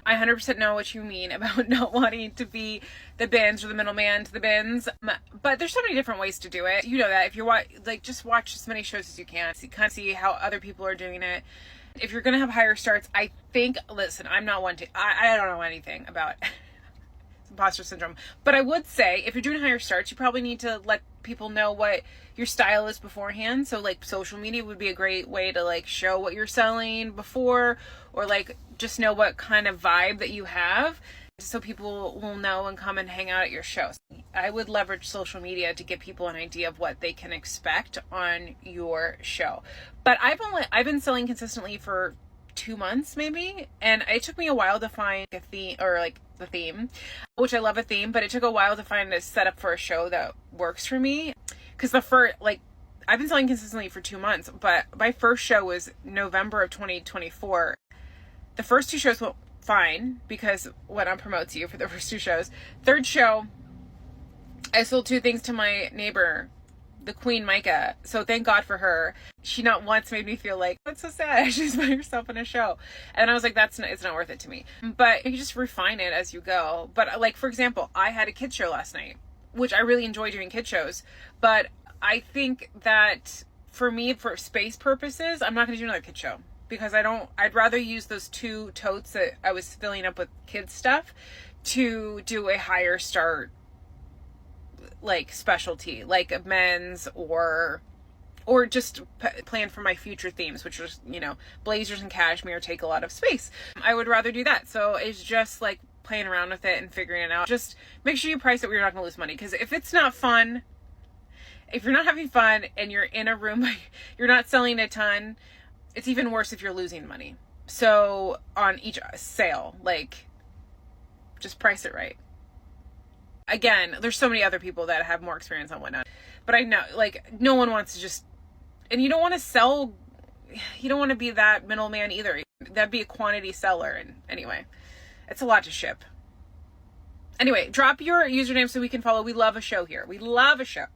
I 100% know what you mean about not wanting to be the bins or the middleman to the bins. But there's so many different ways to do it. You know that if you're just watch as many shows as you can. Kind of see how other people are doing it. If you're going to have higher starts, I think, listen, I'm not one to, I don't know anything about imposter syndrome, but I would say if you're doing higher starts, you probably need to let people know what your style is beforehand. So like social media would be a great way to like show what you're selling before, or like just know what kind of vibe that you have, so people will know and come and hang out at your shows. I would leverage social media to give people an idea of what they can expect on your show. But I've been selling consistently for 2 months maybe, and it took me a while to find a theme, or like the theme, which I love a theme, but it took a while to find a setup for a show that works for me. Because I've been selling consistently for 2 months, but my first show was November of 2024. The first 2 shows went fine because Whatnot promotes you for the first 2 shows. Third show, I sold 2 things to my neighbor, the Queen Micah. So thank God for her. She not once made me feel like, that's so sad, she's by herself in a show. And I was like, it's not worth it to me. But you just refine it as you go. But like, for example, I had a kid show last night, which I really enjoy doing kid shows. But I think that for me, for space purposes, I'm not going to do another kid show. Because I'd rather use those 2 totes that I was filling up with kids stuff to do a higher start, like specialty, like a men's, or just plan for my future themes, which was, blazers and cashmere take a lot of space. I would rather do that. So it's just like playing around with it and figuring it out. Just make sure you price it where you're not going to lose money. Because if it's not fun, if you're not having fun and you're in a room, you're not selling a ton, it's even worse if you're losing money. So on each sale, like, just price it right. Again, there's so many other people that have more experience on Whatnot, but I know, like, no one wants to just, and you don't want to be that middleman either. That'd be a quantity seller. And anyway, it's a lot to ship. Anyway, drop your username so we can follow. We love a show here. We love a show.